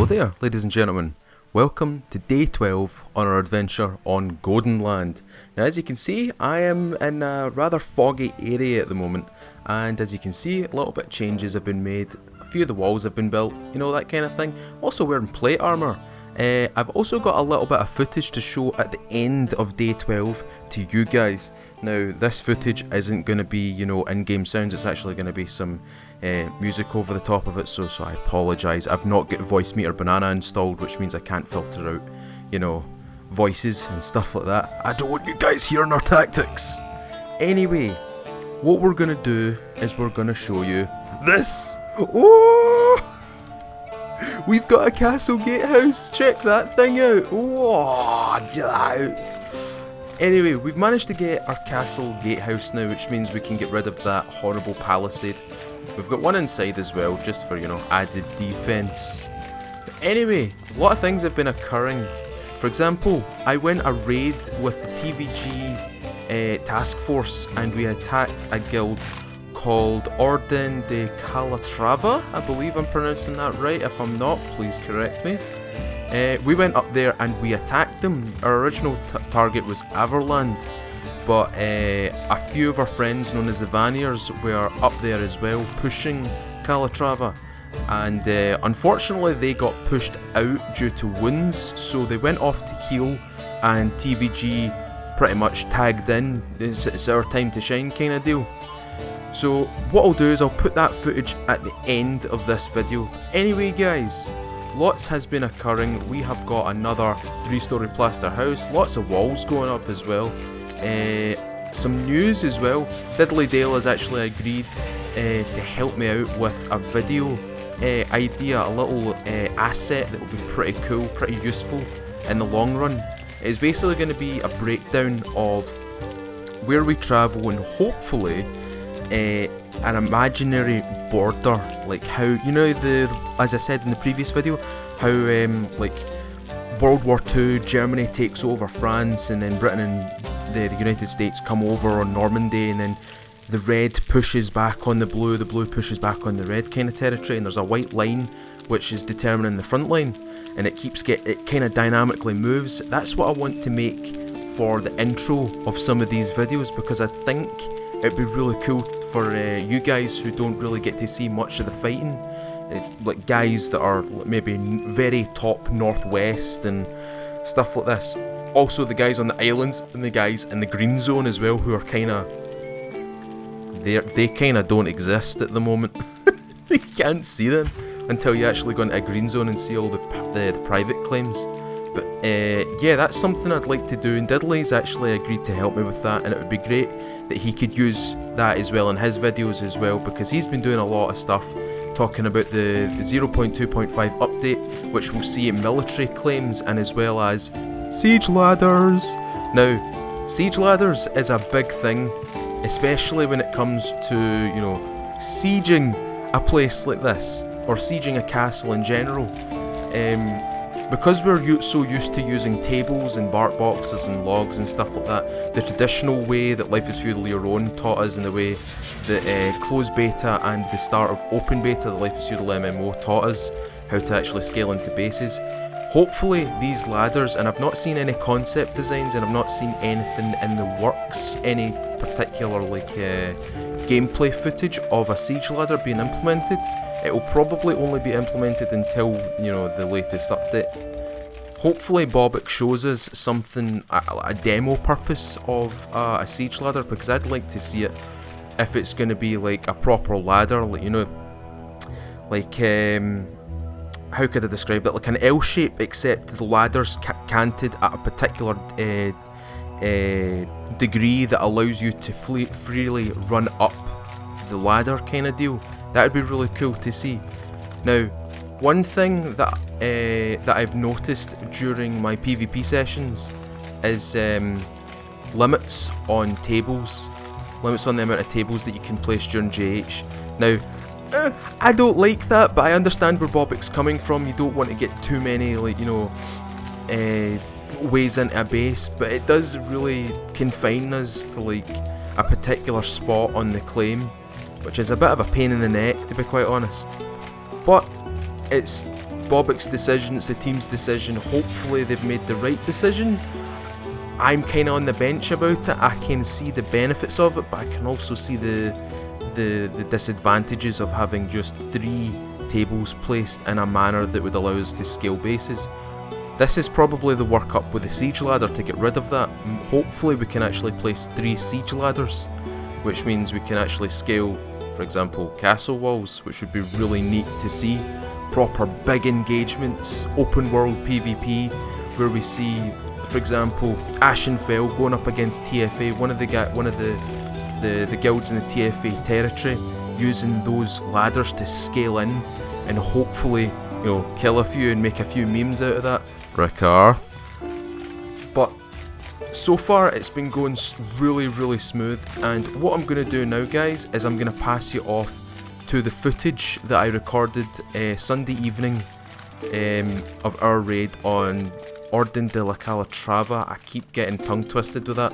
there, ladies and gentlemen. Welcome to day 12 on our adventure on Godenland. Now, as you can see, I am in a rather foggy area at the moment, and as you can see, a little bit of changes have been made. A few of the walls have been built, you know, that kind of thing. Also wearing plate armour. I've also got a little bit of footage to show at the end of day 12 to you guys. Now, this footage isn't going to be, you know, in-game sounds. It's actually going to be some music over the top of it, so I apologise. I've not got Voice Meter Banana installed, which means I can't filter out, you know, voices and stuff like that. I don't want you guys hearing our tactics. Anyway, what we're going to do is we're going to show you this. Oh! We've got a castle gatehouse. Check that thing out. Oh, get out. Anyway, we've managed to get our castle gatehouse now, which means we can get rid of that horrible palisade. We've got one inside as well, just for, you know, added defense. But anyway, a lot of things have been occurring. For example, I went a raid with the TVG task force, and we attacked a guild called Oden De Calatrava. I believe I'm pronouncing that right. If I'm not, please correct me. We went up there and we attacked them. Our original target was Everland, but a few of our friends known as the Vanniers were up there as well, pushing Calatrava, and unfortunately they got pushed out due to wounds, so they went off to heal, and TVG pretty much tagged in. It's our time to shine kind of deal. So what I'll do is I'll put that footage at the end of this video. Anyway guys, lots has been occurring. We have got another 3-storey plaster house, lots of walls going up as well. Some news as well. Diddly Dale has actually agreed to help me out with a video idea, a little asset that will be pretty cool, pretty useful in the long run. It's basically going to be a breakdown of where we travel and hopefully an imaginary border, like how, you know, as I said in the previous video, how like World War II, Germany takes over France, and then Britain and the United States come over on Normandy, and then the red pushes back on the blue pushes back on the red kind of territory, and there's a white line which is determining the front line, and it kind of dynamically moves. That's what I want to make for the intro of some of these videos, because I think it'd be really cool for you guys who don't really get to see much of the fighting, like guys that are maybe very top northwest and stuff like this. Also the guys on the islands and the guys in the green zone as well, who are they kind of don't exist at the moment. You can't see them until you actually go into a green zone and see all the private claims. But yeah, that's something I'd like to do, and Diddley's actually agreed to help me with that, and it would be great that he could use that as well in his videos as well, because he's been doing a lot of stuff talking about the 0.2.5 update, which will see military claims and as well as siege ladders. Now, siege ladders is a big thing, especially when it comes to, you know, sieging a place like this, or sieging a castle in general. Because we're so used to using tables and bark boxes and logs and stuff like that, the traditional way that Life is Feudal Your Own taught us, and the way that closed beta and the start of open beta, the Life is Feudal MMO, taught us how to actually scale into bases. Hopefully these ladders, and I've not seen any concept designs, and I've not seen anything in the works, any particular like gameplay footage of a siege ladder being implemented. It will probably only be implemented until, you know, the latest update. Hopefully Bobic shows us something, a demo purpose of a siege ladder, because I'd like to see it if it's going to be like a proper ladder, like, you know, like, how could I describe it, like an L shape, except the ladder's canted at a particular degree that allows you to freely run up the ladder kind of deal. That would be really cool to see. Now, one thing that I've noticed during my PvP sessions is limits on tables. Limits on the amount of tables that you can place during JH. Now, I don't like that, but I understand where Bobic's coming from. You don't want to get too many, like, you know, ways into a base, but it does really confine us to like a particular spot on the claim, which is a bit of a pain in the neck, to be quite honest. But it's Bobik's decision, it's the team's decision. Hopefully they've made the right decision. I'm kind of on the bench about it. I can see the benefits of it, but I can also see the disadvantages of having just 3 tables placed in a manner that would allow us to scale bases. This is probably the workup with the siege ladder to get rid of that. Hopefully we can actually place 3 siege ladders, which means we can actually scale, for example, castle walls, which would be really neat to see. Proper big engagements, open world PvP, where we see, for example, Ashenfell going up against TFA, one of the guilds in the TFA territory, using those ladders to scale in and hopefully, you know, kill a few and make a few memes out of that. Rickarth. But so far it's been going really smooth, and what I'm going to do now, guys, is I'm going to pass you off to the footage that I recorded Sunday evening of our raid on Oden De Calatrava. I keep getting tongue twisted with that.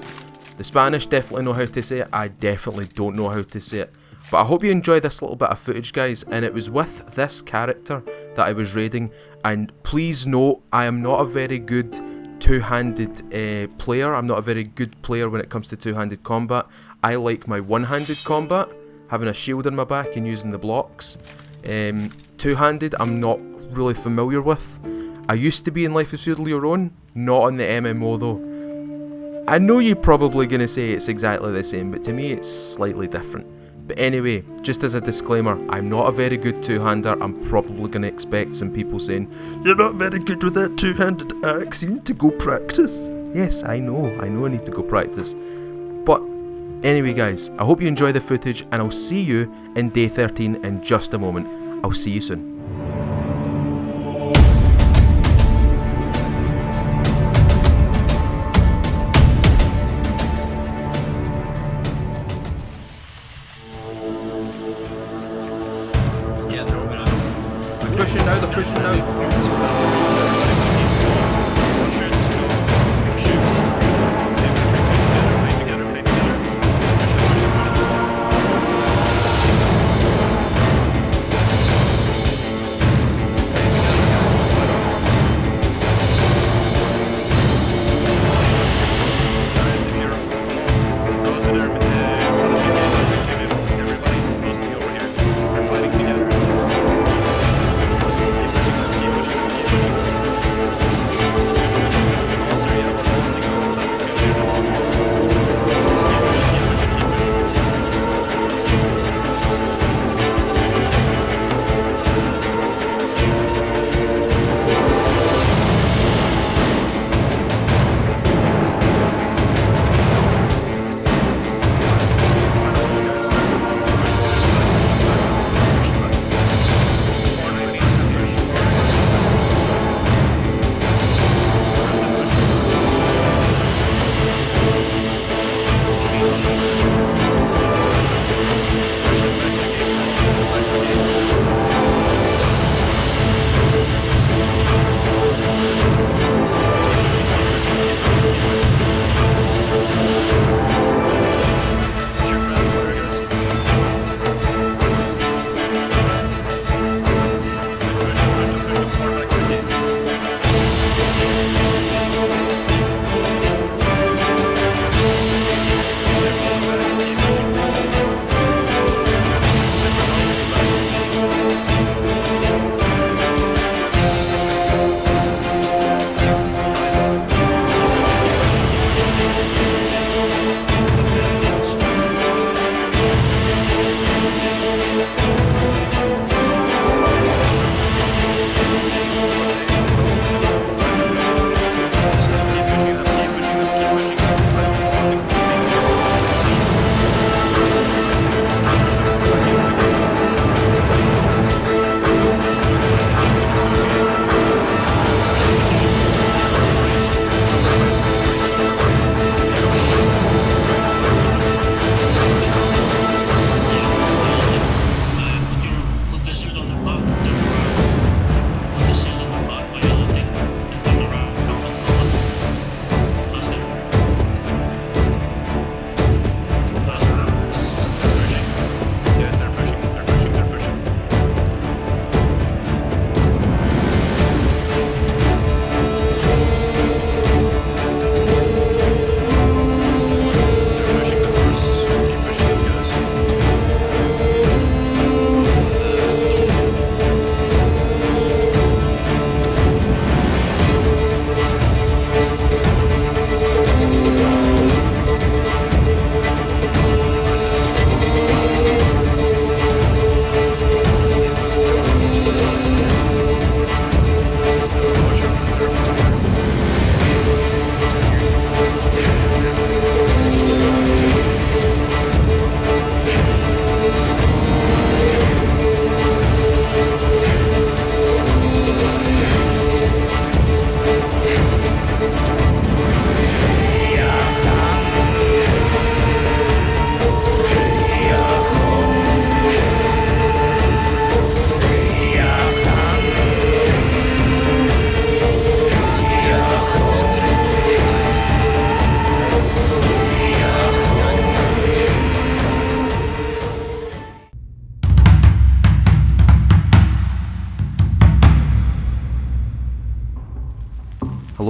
The Spanish definitely know how to say it, I definitely don't know how to say it. But I hope you enjoy this little bit of footage, guys, and it was with this character that I was raiding. And please note, I am not a very good two-handed player. I'm not a very good player when it comes to two-handed combat. I like my one-handed combat, having a shield on my back and using the blocks. Two-handed, I'm not really familiar with. I used to be in Life is Feudal Your Own, not on the MMO though. I know you're probably going to say it's exactly the same, but to me it's slightly different. But anyway, just as a disclaimer, I'm not a very good two-hander. I'm probably going to expect some people saying, "You're not very good with that two-handed axe, you need to go practice." Yes, I know I need to go practice. But anyway, guys, I hope you enjoy the footage, and I'll see you in day 13 in just a moment. I'll see you soon. Pushing now, they're pushing now.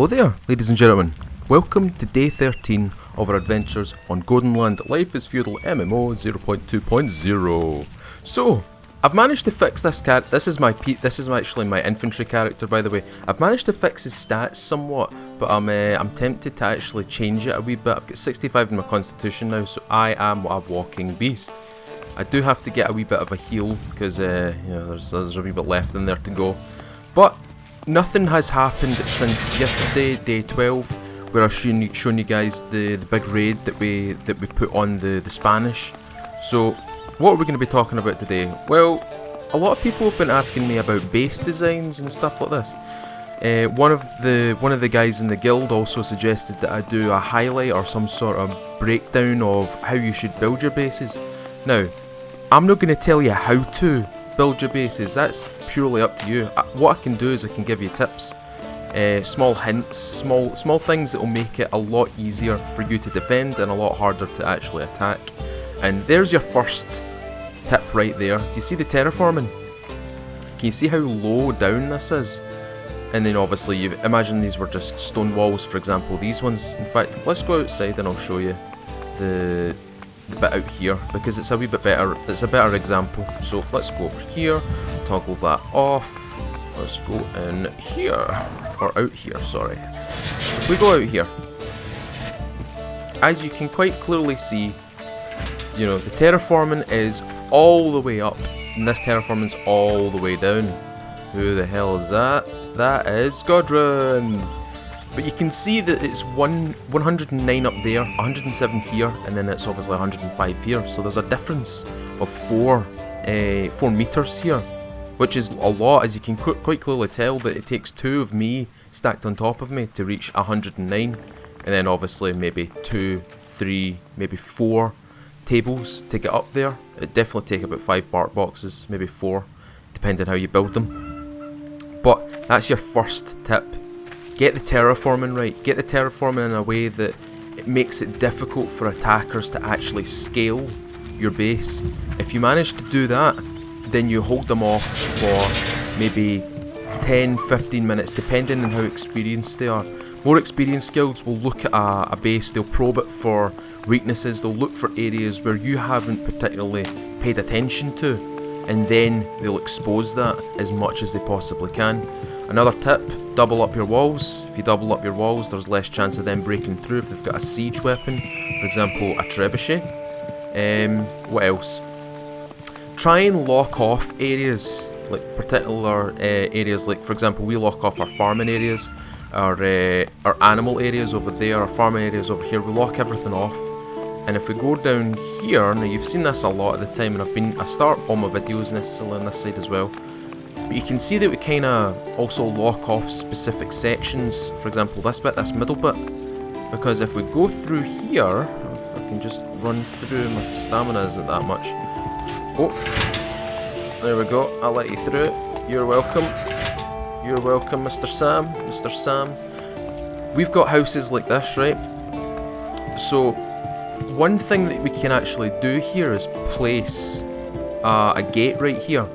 Hello there, ladies and gentlemen. Welcome to day 13 of our adventures on Godenland. Life is Feudal MMO 0.2.0. So, I've managed to fix this cat. This is actually my infantry character, by the way. I've managed to fix his stats somewhat, but I'm tempted to actually change it a wee bit. I've got 65 in my constitution now, so I am a walking beast. I do have to get a wee bit of a heal because there's a wee bit left in there to go. But nothing has happened since yesterday, day 12, where I've shown you guys the big raid that we put on the Spanish. So what are we going to be talking about today? Well, a lot of people have been asking me about base designs and stuff like this. One of the guys in the guild also suggested that I do a highlight or some sort of breakdown of how you should build your bases. Now, I'm not going to tell you how to build your bases, that's purely up to you. What I can do is I can give you tips, small hints, small things that will make it a lot easier for you to defend and a lot harder to actually attack. And there's your first tip right there. Do you see the terraforming? Can you see how low down this is? And then obviously you imagine these were just stone walls, for example, these ones. In fact, let's go outside and I'll show you the bit out here, because it's a wee bit better, it's a better example. So let's go over here, toggle that off, let's go in here, or out here, sorry. So if we go out here, as you can quite clearly see, you know, the terraforming is all the way up, and this terraforming's all the way down. Who the hell is that? That is Godrun! But you can see that it's 109 up there, 107 here, and then it's obviously 105 here. So there's a difference of 4 meters here, which is a lot, as you can quite clearly tell that it takes 2 of me stacked on top of me to reach 109, and then obviously maybe 2, 3, maybe 4 tables to get up there. It'd definitely take about 5 bark boxes, maybe 4, depending how you build them. But that's your first tip. Get the terraforming right. Get the terraforming in a way that it makes it difficult for attackers to actually scale your base. If you manage to do that, then you hold them off for maybe 10-15 minutes, depending on how experienced they are. More experienced guilds will look at a base, they'll probe it for weaknesses, they'll look for areas where you haven't particularly paid attention to, and then they'll expose that as much as they possibly can. Another tip, double up your walls. If you double up your walls, there's less chance of them breaking through if they've got a siege weapon, for example a trebuchet. What else? Try and lock off areas, like particular areas, like for example we lock off our farming areas, our animal areas over there, our farming areas over here. We lock everything off. And if we go down here, now you've seen this a lot at the time, and I start all my videos necessarily on this side as well. But you can see that we kind of also lock off specific sections, for example this bit, this middle bit, because if we go through here, if I can just run through, my stamina isn't that much. Oh, there we go, I'll let you through it, you're welcome, Mr. Sam. We've got houses like this, right? So one thing that we can actually do here is place a gate right here,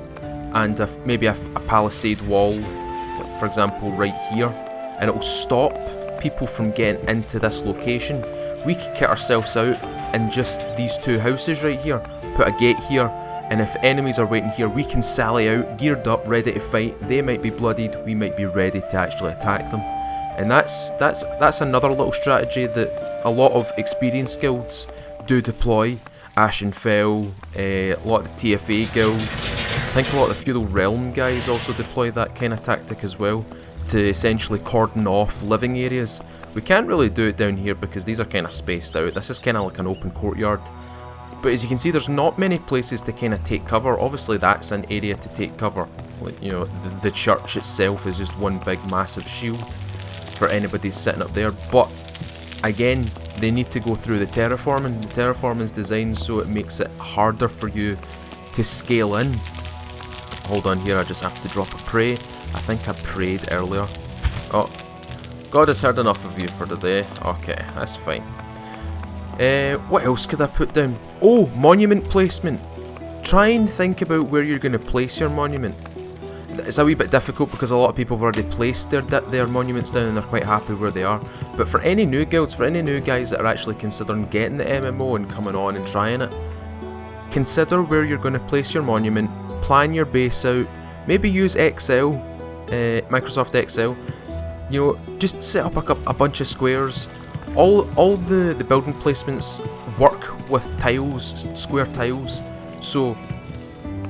and maybe a palisade wall, like for example right here, and it will stop people from getting into this location. We could kit ourselves out in just these 2 houses right here, put a gate here, and if enemies are waiting here, we can sally out, geared up, ready to fight. They might be bloodied, we might be ready to actually attack them. And that's another little strategy that a lot of experienced guilds do deploy. Ashen Fell, a lot of the TFA guilds, I think a lot of the Feudal Realm guys also deploy that kind of tactic as well, to essentially cordon off living areas. We can't really do it down here because these are kind of spaced out. This is kind of like an open courtyard. But as you can see, there's not many places to kind of take cover. Obviously that's an area to take cover. Like, you know, the church itself is just one big massive shield for anybody sitting up there. But again, they need to go through the terraforming. The terraforming is designed so it makes it harder for you to scale in. Hold on here, I just have to drop a pray. I think I prayed earlier. Oh, God has heard enough of you for today. Okay, that's fine. What else could I put down? Oh, monument placement. Try and think about where you're going to place your monument. it's a wee bit difficult because a lot of people have already placed their monuments down and they're quite happy where they are. But for any new guilds, for any new guys that are actually considering getting the MMO and coming on and trying it, consider where you're going to place your monument, plan your base out, maybe use Excel, Microsoft Excel, you know, just set up a bunch of squares. All the building placements work with tiles, square tiles, so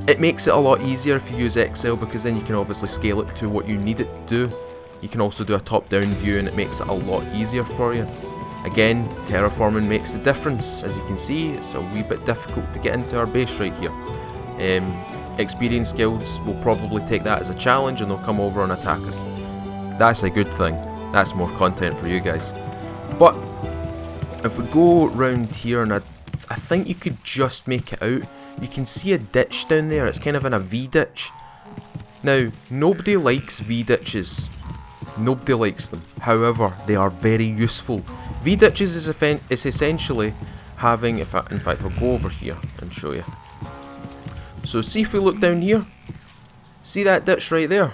it makes it a lot easier if you use Excel, because then you can obviously scale it to what you need it to do. You can also do a top-down view and it makes it a lot easier for you. Again, terraforming makes the difference. As you can see, it's a wee bit difficult to get into our base right here. Experienced guilds will probably take that as a challenge and they'll come over and attack us. That's a good thing. That's more content for you guys. But if we go round here, and I think you could just make it out. You can see a ditch down there. It's kind of in a V-ditch. Now, nobody likes V-ditches. Nobody likes them. However, they are very useful. V-ditches is essentially having, in fact I'll go over here and show you. So see if we look down here. See that ditch right there?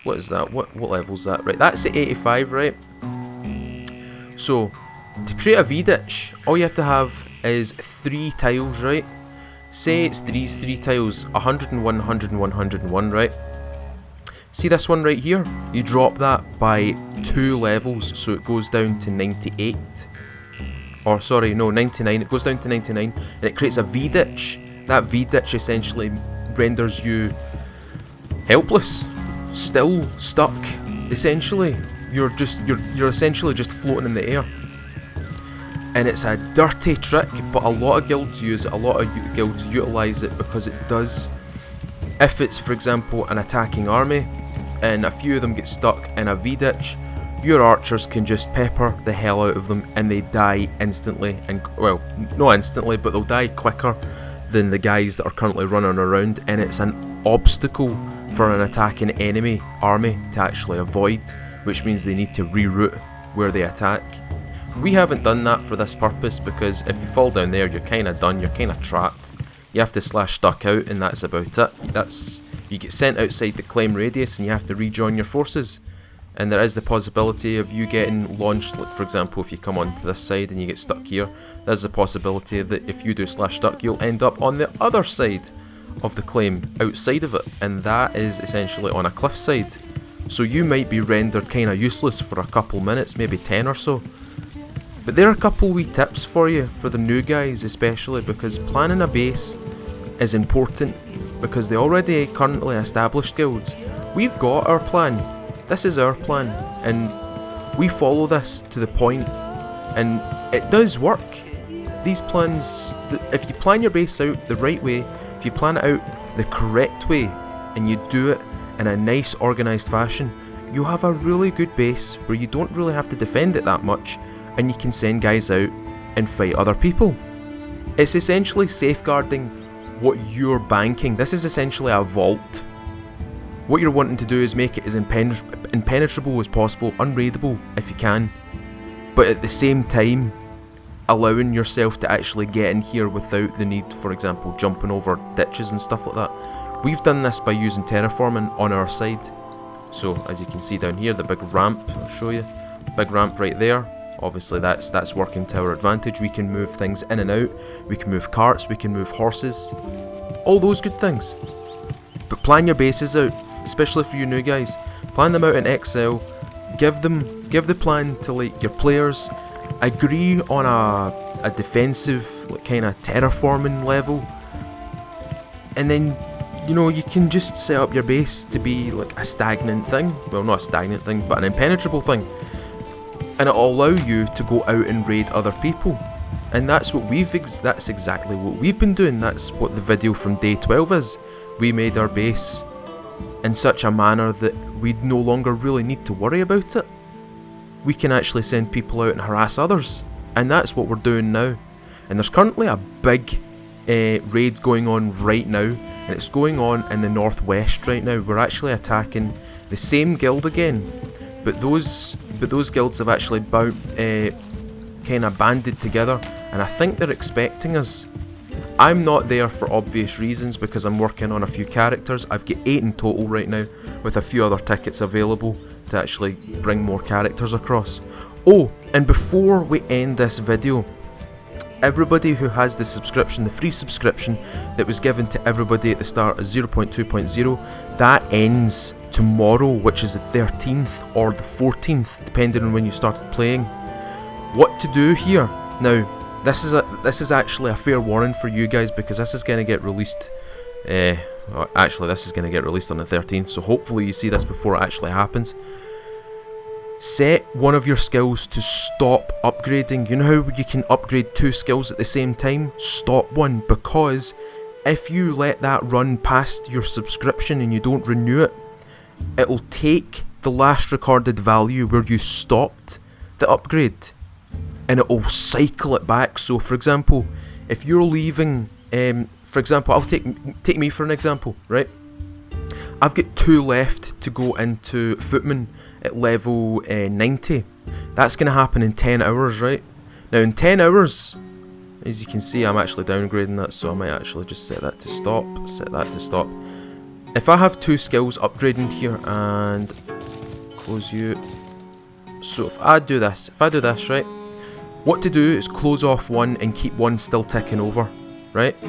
What is that? What level is that? Right, that's at 85, right? So, to create a V-ditch, all you have to have is 3 tiles, right? Say it's these 3 tiles, 101, 101, 101, right? See this one right here? You drop that by 2 levels, so it goes down to 98. Or sorry, no, 99. It goes down to 99, and it creates a V-ditch. That V-ditch essentially renders you helpless, still stuck. Essentially, you're essentially just floating in the air. And it's a dirty trick, but a lot of guilds use it, a lot of guilds utilise it because it does. If it's, for example, an attacking army, and a few of them get stuck in a V-ditch, your archers can just pepper the hell out of them and they die instantly, and well, not instantly, but they'll die quicker than the guys that are currently running around, and it's an obstacle for an attacking enemy army to actually avoid, which means they need to reroute where they attack. We haven't done that for this purpose because if you fall down there, you're kind of done, you're kind of trapped. You have to slash stuck out and that's about it. You get sent outside the claim radius and you have to rejoin your forces. And there is the possibility of you getting launched, like for example if you come onto this side and you get stuck here, there's the possibility that if you do slash stuck you'll end up on the other side of the claim, outside of it, and that is essentially on a cliffside. So you might be rendered kind of useless for a couple minutes, maybe 10 or so. But there are a couple wee tips for you, for the new guys especially, because planning a base is important, because the already currently established guilds, we've got our plan. This is our plan, and we follow this to the point, and it does work. These plans, if you plan your base out the right way, if you plan it out the correct way, and you do it in a nice organised fashion, you'll have a really good base where you don't really have to defend it that much, and you can send guys out and fight other people. It's essentially safeguarding what you're banking. This is essentially a vault. What you're wanting to do is make it as impenetrable as possible, unraidable if you can, but at the same time allowing yourself to actually get in here without the need, for example, jumping over ditches and stuff like that. We've done this by using terraforming on our side. So as you can see down here, the big ramp, I'll show you, big ramp right there. Obviously that's working to our advantage. We can move things in and out, we can move carts, we can move horses, all those good things. But plan your bases out, especially for you new guys. Plan them out in Excel, give the plan to like your players, agree on a defensive like kind of terraforming level, and then you know you can just set up your base to be like a stagnant thing. Well, not a stagnant thing, but an impenetrable thing. And it'll allow you to go out and raid other people, and that's exactly what we've been doing. That's what the video from day 12 is. We made our base in such a manner that we no longer really need to worry about it. We can actually send people out and harass others, and that's what we're doing now. And there's currently a big raid going on right now, and it's going on in the northwest right now. We're actually attacking the same guild again, but those guilds have actually kind of banded together, and I think they're expecting us. I'm not there for obvious reasons because I'm working on a few characters. I've got 8 in total right now, with a few other tickets available to actually bring more characters across. Oh, and before we end this video, everybody who has the subscription, the free subscription that was given to everybody at the start of 0.2.0, that ends tomorrow, which is the 13th or the 14th, depending on when you started playing. What to do here? Now, this is actually a fair warning for you guys, because this is going to get released. Actually, this is going to get released on the 13th, so hopefully you see this before it actually happens. Set one of your skills to stop upgrading. You know how you can upgrade 2 skills at the same time? Stop one, because if you let that run past your subscription and you don't renew it, it'll take the last recorded value where you stopped the upgrade, and it will cycle it back. So for example, if you're leaving, for example, I'll take me for an example, right? I've got 2 left to go into Footman at level 90. That's going to happen in 10 hours, right? Now in 10 hours, as you can see, I'm actually downgrading that, so I might actually just set that to stop, set that to stop. If I have 2 skills upgrading here, and close you, so if I do this, right, what to do is close off one and keep one still ticking over, right?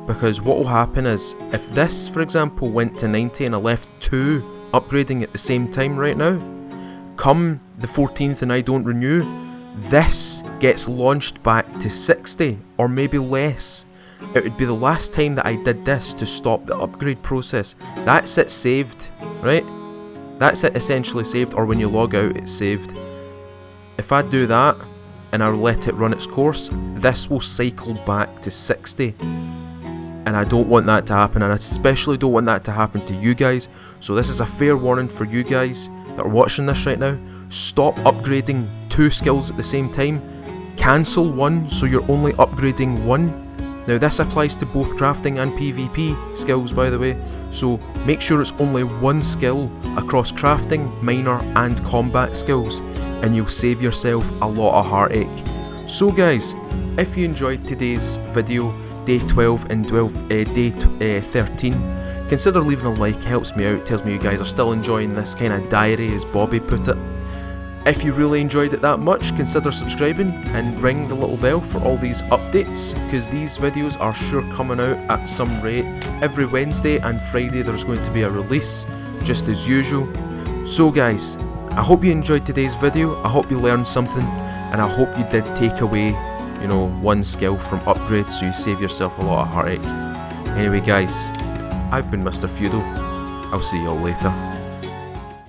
Because what will happen is, if this, for example, went to 90 and I left 2 upgrading at the same time right now, come the 14th and I don't renew, this gets launched back to 60 or maybe less. It would be the last time that I did this to stop the upgrade process. That's it saved, right? That's it essentially saved, or when you log out it's saved. If I do that and I let it run its course, this will cycle back to 60. And I don't want that to happen, and I especially don't want that to happen to you guys. So this is a fair warning for you guys that are watching this right now. Stop upgrading 2 skills at the same time. Cancel one so you're only upgrading 1. Now this applies to both crafting and PvP skills, by the way. So make sure it's only 1 skill across crafting, minor and combat skills, and you'll save yourself a lot of heartache. So guys, if you enjoyed today's video, day 12 and day 13, consider leaving a like. It helps me out, tells me you guys are still enjoying this kind of diary, as Bobby put it. If you really enjoyed it that much, consider subscribing and ring the little bell for all these updates, because these videos are sure coming out at some rate. Every Wednesday and Friday there's going to be a release, just as usual. So guys, I hope you enjoyed today's video, I hope you learned something, and I hope you did take away, you know, 1 skill from upgrade, so you save yourself a lot of heartache. Anyway guys, I've been Mr. Feudal. I'll see you all later.